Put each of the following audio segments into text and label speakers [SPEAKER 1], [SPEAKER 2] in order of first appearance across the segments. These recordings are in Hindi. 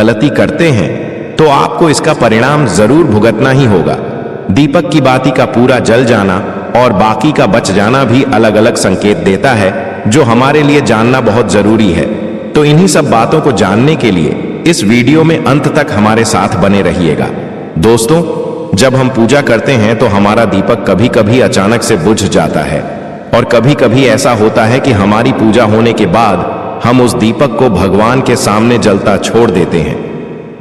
[SPEAKER 1] गलती करते हैं तो आपको इसका परिणाम जरूर भुगतना ही होगा। दीपक की बाती का पूरा जल जाना और बाकी का बच जाना भी अलग अलग संकेत देता है, जो हमारे लिए जानना बहुत जरूरी है। तो इन्हीं सब बातों को जानने के लिए इस वीडियो में अंत तक हमारे साथ बने रहिएगा। दोस्तों, जब हम पूजा करते हैं तो हमारा दीपक कभी कभी अचानक से बुझ जाता है और कभी कभी ऐसा होता है कि हमारी पूजा होने के बाद हम उस दीपक को भगवान के सामने जलता छोड़ देते हैं,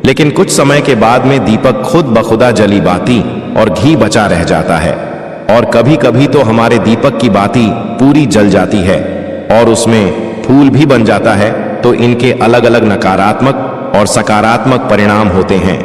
[SPEAKER 1] लेकिन कुछ समय के बाद में दीपक खुद बखुदा जली बाती और घी बचा रह जाता है। और कभी कभी तो हमारे दीपक की बाती पूरी जल जाती है और उसमें फूल भी बन जाता है। तो इनके अलग अलग नकारात्मक और सकारात्मक परिणाम होते हैं।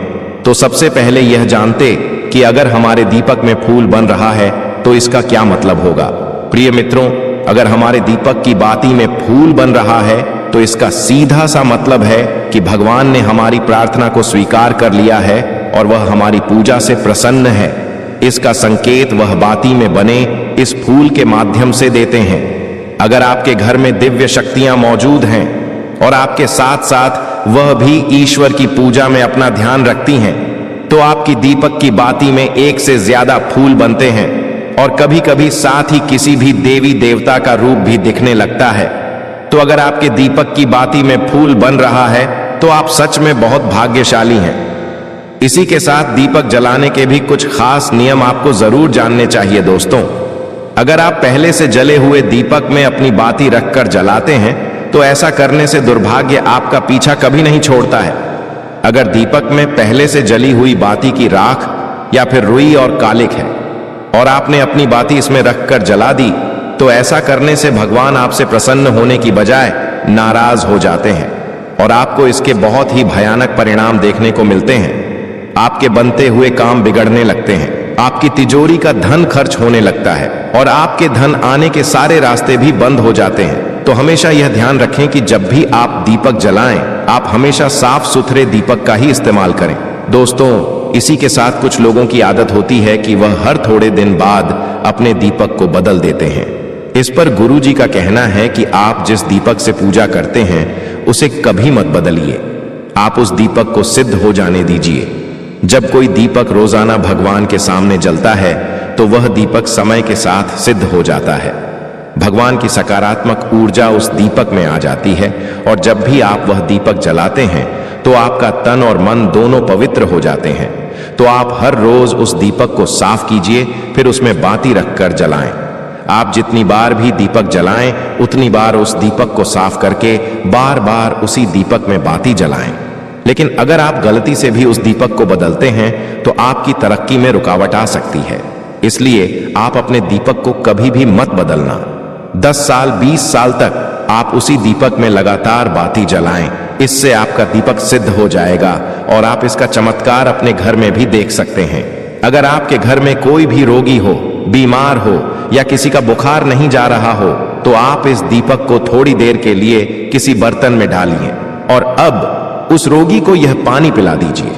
[SPEAKER 1] तो सबसे पहले यह जानते कि अगर हमारे दीपक में फूल बन रहा है तो इसका क्या मतलब होगा। प्रिय मित्रों, अगर हमारे दीपक की बाती में फूल बन रहा है तो इसका सीधा सा मतलब है कि भगवान ने हमारी प्रार्थना को स्वीकार कर लिया है और वह हमारी पूजा से प्रसन्न है। इसका संकेत वह बाती में बने इस फूल के माध्यम से देते हैं। अगर आपके घर में दिव्य शक्तियां मौजूद हैं और आपके साथ साथ वह भी ईश्वर की पूजा में अपना ध्यान रखती हैं, तो आपकी दीपक की बाती में एक से ज्यादा फूल बनते हैं और कभी कभी साथ ही किसी भी देवी देवता का रूप भी दिखने लगता है। तो अगर आपके दीपक की बाती में फूल बन रहा है तो आप सच में बहुत भाग्यशाली हैं। इसी के साथ दीपक जलाने के भी कुछ खास नियम आपको जरूर जानने चाहिए। दोस्तों, अगर आप पहले से जले हुए दीपक में अपनी बाती रखकर जलाते हैं तो ऐसा करने से दुर्भाग्य आपका पीछा कभी नहीं छोड़ता है। अगर दीपक में पहले से जली हुई बाती की राख या फिर रुई और कालिक है और आपने अपनी बाती इसमें रखकर जला दी, तो ऐसा करने से भगवान आपसे प्रसन्न होने की बजाय नाराज हो जाते हैं और आपको इसके बहुत ही भयानक परिणाम देखने को मिलते हैं। आपके बनते हुए काम बिगड़ने लगते हैं, आपकी तिजोरी का धन खर्च होने लगता है और आपके धन आने के सारे रास्ते भी बंद हो जाते हैं। तो हमेशा यह ध्यान रखें कि जब भी आप दीपक जलाएं, आप हमेशा साफ सुथरे दीपक का ही इस्तेमाल करें। दोस्तों, इसी के साथ कुछ लोगों की आदत होती है कि वह हर थोड़े दिन बाद अपने दीपक को बदल देते हैं। इस पर गुरुजी का कहना है कि आप जिस दीपक से पूजा करते हैं उसे कभी मत बदलिए, आप उस दीपक को सिद्ध हो जाने दीजिए। जब कोई दीपक रोजाना भगवान के सामने जलता है तो वह दीपक समय के साथ सिद्ध हो जाता है। भगवान की सकारात्मक ऊर्जा उस दीपक में आ जाती है और जब भी आप वह दीपक जलाते हैं तो आपका तन और मन दोनों पवित्र हो जाते हैं। तो आप हर रोज उस दीपक को साफ कीजिए, फिर उसमें बाती रखकर जलाएं। आप जितनी बार भी दीपक जलाएं उतनी बार उस दीपक को साफ करके बार बार उसी दीपक में बाती जलाएं। लेकिन अगर आप गलती से भी उस दीपक को बदलते हैं तो आपकी तरक्की में रुकावट आ सकती है। इसलिए आप अपने दीपक को कभी भी मत बदलना। 10 साल 20 साल तक आप उसी दीपक में लगातार बाती जलाएं, इससे आपका दीपक सिद्ध हो जाएगा और आप इसका चमत्कार अपने घर में भी देख सकते हैं। अगर आपके घर में कोई भी रोगी हो, बीमार हो या किसी का बुखार नहीं जा रहा हो, तो आप इस दीपक को थोड़ी देर के लिए किसी बर्तन में डालिए और अब उस रोगी को यह पानी पिला दीजिए।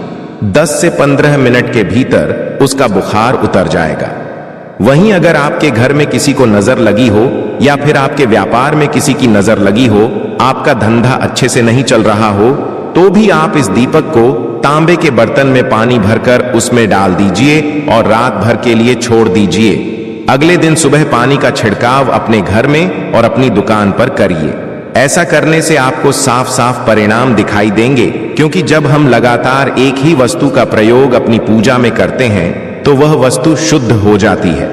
[SPEAKER 1] 10 से 15 मिनट के भीतर उसका बुखार उतर जाएगा। वहीं अगर आपके घर में किसी को नजर लगी हो या फिर आपके व्यापार में किसी की नजर लगी हो, आपका धंधा अच्छे से नहीं चल रहा हो, तो भी आप इस दीपक को तांबे के बर्तन में पानी भरकर उसमें डाल दीजिए और रात भर के लिए छोड़ दीजिए। अगले दिन सुबह पानी का छिड़काव अपने घर में और अपनी दुकान पर करिए। ऐसा करने से आपको साफ साफ परिणाम दिखाई देंगे, क्योंकि जब हम लगातार एक ही वस्तु का प्रयोग अपनी पूजा में करते हैं तो वह वस्तु शुद्ध हो जाती है।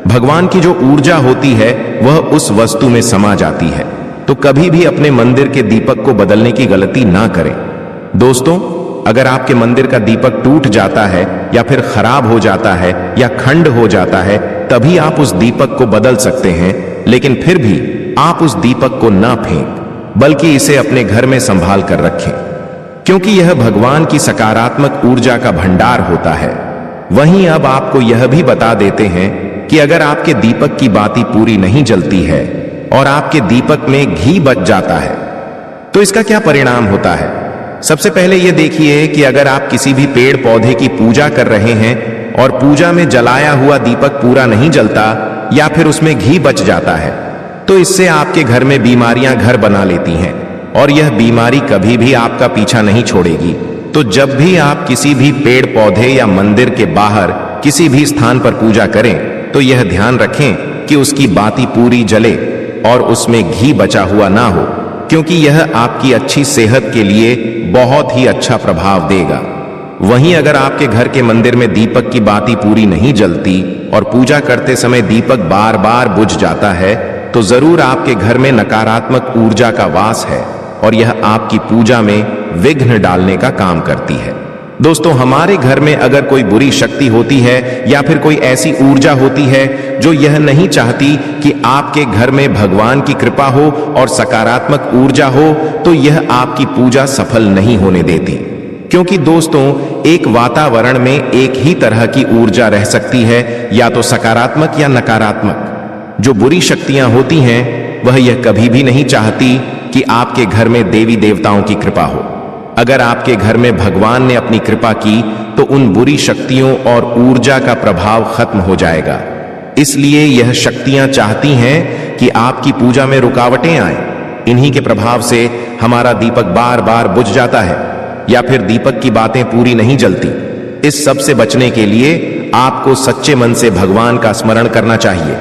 [SPEAKER 1] भगवान की जो ऊर्जा होती है वह उस वस्तु में समा जाती है। तो कभी भी अपने मंदिर के दीपक को बदलने की गलती ना करें। दोस्तों, अगर आपके मंदिर का दीपक टूट जाता है या फिर खराब हो जाता है या खंड हो जाता है, तभी आप उस दीपक को बदल सकते हैं। लेकिन फिर भी आप उस दीपक को ना फेंक, बल्कि इसे अपने घर में संभाल कर रखें, क्योंकि यह भगवान की सकारात्मक ऊर्जा का भंडार होता है। वहीं अब आपको यह भी बता देते हैं कि अगर आपके दीपक की बाती पूरी नहीं जलती है और आपके दीपक में घी बच जाता है तो इसका क्या परिणाम होता है। सबसे पहले यह देखिए कि अगर आप किसी भी पेड़ पौधे की पूजा कर रहे हैं और पूजा में जलाया हुआ दीपक पूरा नहीं जलता या फिर उसमें घी बच जाता है, तो इससे आपके घर में बीमारियां घर बना लेती हैं और यह बीमारी कभी भी आपका पीछा नहीं छोड़ेगी। तो जब भी आप किसी भी पेड़ पौधे या मंदिर के बाहर किसी भी स्थान पर पूजा करें तो यह ध्यान रखें कि उसकी बाती पूरी जले और उसमें घी बचा हुआ ना हो, क्योंकि यह आपकी अच्छी सेहत के लिए बहुत ही अच्छा प्रभाव देगा। वहीं अगर आपके घर के मंदिर में दीपक की बाती पूरी नहीं जलती और पूजा करते समय दीपक बार बार बुझ जाता है तो जरूर आपके घर में नकारात्मक ऊर्जा का वास है और यह आपकी पूजा में विघ्न डालने का काम करती है। दोस्तों, हमारे घर में अगर कोई बुरी शक्ति होती है या फिर कोई ऐसी ऊर्जा होती है जो यह नहीं चाहती कि आपके घर में भगवान की कृपा हो और सकारात्मक ऊर्जा हो, तो यह आपकी पूजा सफल नहीं होने देती। क्योंकि दोस्तों, एक वातावरण में एक ही तरह की ऊर्जा रह सकती है, या तो सकारात्मक या नकारात्मक। जो बुरी शक्तियां होती हैं वह यह कभी भी नहीं चाहती कि आपके घर में देवी देवताओं की कृपा हो। अगर आपके घर में भगवान ने अपनी कृपा की तो उन बुरी शक्तियों और ऊर्जा का प्रभाव खत्म हो जाएगा। इसलिए यह शक्तियां चाहती हैं कि आपकी पूजा में रुकावटें आए। इन्हीं के प्रभाव से हमारा दीपक बार बार बुझ जाता है या फिर दीपक की बातें पूरी नहीं जलती। इस सब से बचने के लिए आपको सच्चे मन से भगवान का स्मरण करना चाहिए।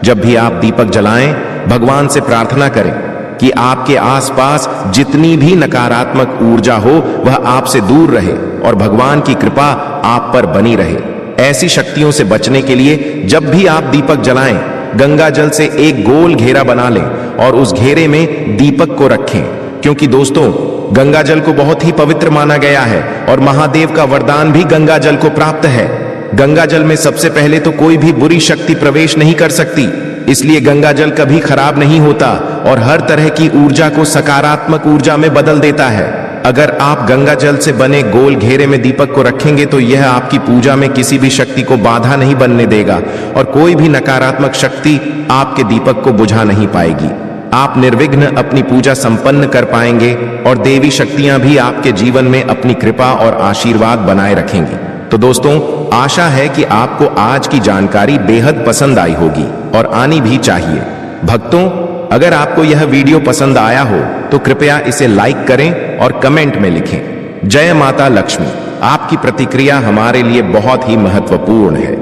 [SPEAKER 1] जब भी आप दीपक जलाएं, भगवान से प्रार्थना करें कि आपके आसपास जितनी भी नकारात्मक ऊर्जा हो वह आपसे दूर रहे और भगवान की कृपा आप पर बनी रहे। ऐसी शक्तियों से बचने के लिए जब भी आप दीपक जलाएं, गंगा जल से एक गोल घेरा बना लें और उस घेरे में दीपक को रखें, क्योंकि दोस्तों, गंगा जल को बहुत ही पवित्र माना गया है और महादेव का वरदान भी गंगा जल को प्राप्त है। गंगा जल में सबसे पहले तो कोई भी बुरी शक्ति प्रवेश नहीं कर सकती, इसलिए गंगा जल कभी खराब नहीं होता और हर तरह की ऊर्जा को सकारात्मक ऊर्जा में बदल देता है। अगर आप गंगा जल से बने गोल घेरे में दीपक को रखेंगे तो यह आपकी पूजा में किसी भी शक्ति को बाधा नहीं बनने देगा और कोई भी नकारात्मक शक्ति आपके दीपक को बुझा नहीं पाएगी। आप निर्विघ्न अपनी पूजा संपन्न कर पाएंगे और देवी शक्तियां भी आपके जीवन में अपनी कृपा और आशीर्वाद बनाए रखेंगी। तो दोस्तों, आशा है कि आपको आज की जानकारी बेहद पसंद आई होगी और आनी भी चाहिए। भक्तों, अगर आपको यह वीडियो पसंद आया हो तो कृपया इसे लाइक करें और कमेंट में लिखें जय माता लक्ष्मी। आपकी प्रतिक्रिया हमारे लिए बहुत ही महत्वपूर्ण है।